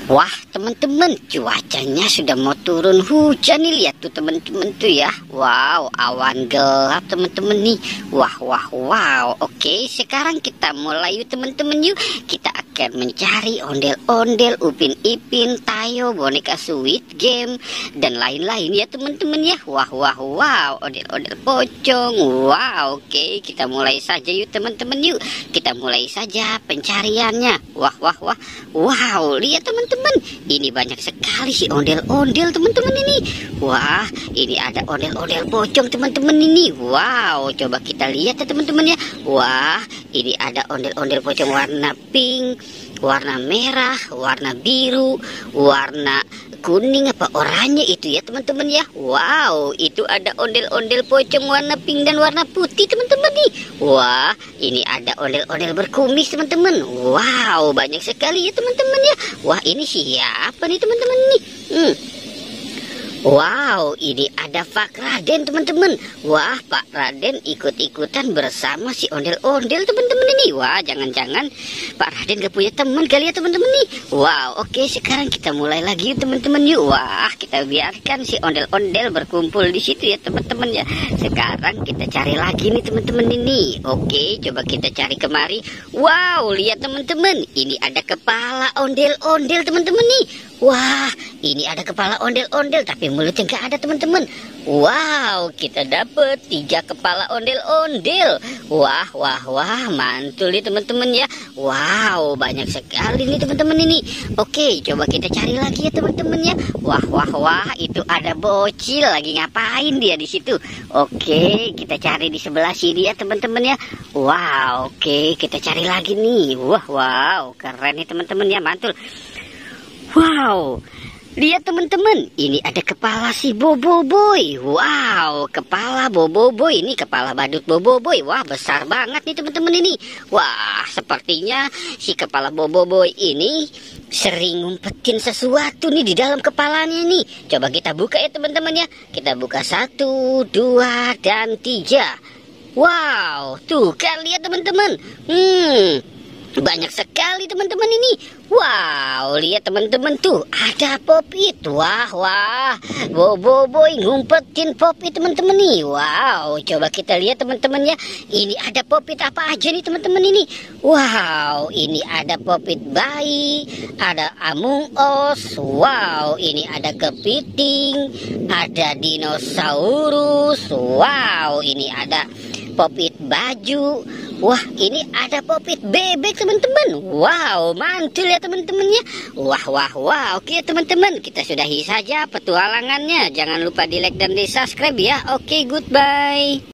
Wah teman-teman, cuacanya sudah mau turun hujan nih. Lihat tuh teman-teman tuh ya. Wow, awan gelap teman-teman nih. Wow. Oke, sekarang kita mulai yuk teman-teman yuk. Kita akan mencari ondel-ondel, Upin Ipin, Tayo, boneka Squid Game, dan lain-lain ya teman-teman ya. Wow, ondel-ondel pocong. Wow, oke, kita mulai saja yuk teman-teman yuk. Kita mulai saja pencariannya. Wow, lihat teman-teman, ini banyak sekali sih ondel-ondel teman-teman ini. Wah, ini ada ondel-ondel pocong teman-teman ini. Wow, coba kita lihat ya teman-teman ya. Wah, ini ada ondel-ondel pocong warna pink, warna merah, warna biru, warna kuning apa oranye itu ya teman-teman ya. Wow, itu ada ondel-ondel pocong warna pink dan warna putih teman-teman nih. Wah, ini ada ondel-ondel berkumis teman-teman. Wow, banyak sekali ya teman-teman ya. Wah, ini siapa nih teman-teman nih? Wow, ini ada Pak Raden teman-teman. Wah, Pak Raden ikut-ikutan bersama si ondel-ondel teman-teman ini. Wah, jangan-jangan Pak Raden gak punya teman kali ya teman-teman nih. Wow, oke, sekarang kita mulai lagi yuk teman-teman yuk. Wah, kita biarkan si ondel-ondel berkumpul di situ ya teman-teman ya. Sekarang kita cari lagi nih teman-teman ini. Oke, coba kita cari kemari. Wow, lihat teman-teman, ini ada kepala ondel-ondel teman-teman nih. Wah, ini ada kepala ondel-ondel tapi mulutnya nggak ada teman-teman. Wow, kita dapet 3 kepala ondel-ondel. Wah, mantul nih teman-teman ya. Wow, banyak sekali nih teman-teman ini. Oke, coba kita cari lagi ya teman-teman ya. Wah, itu ada bocil lagi ngapain dia di situ. Oke, kita cari di sebelah sini ya teman-teman ya. Wow, oke, kita cari lagi nih. Wow, keren nih teman-teman ya, mantul. Wow, lihat teman-teman, ini ada kepala si Boboiboy. Wow, kepala Boboiboy, ini kepala badut Boboiboy. Wah, besar banget nih teman-teman ini. Wah, sepertinya si kepala Boboiboy ini sering ngumpetin sesuatu nih di dalam kepalanya nih. Coba kita buka ya teman-teman ya. Kita buka 1, 2, dan 3. Wow, tuh kan lihat teman-teman. Banyak sekali teman-teman ini. Wow, lihat teman-teman tuh, ada Popit. Wah, Boboiboy ngumpetin Popit teman-teman nih. Wow, coba kita lihat teman-teman ya. Ini ada Popit apa aja nih teman-teman ini. Wow, ini ada Popit bayi, ada Among Us. Wow, ini ada kepiting, ada dinosaurus. Wow, ini ada Popit baju. Wah, ini ada Popit bebek teman-teman. Wow, mantul ya teman-teman ya. Wah. Oke teman-teman, kita sudahi saja petualangannya. Jangan lupa di like dan di subscribe ya. Oke, goodbye.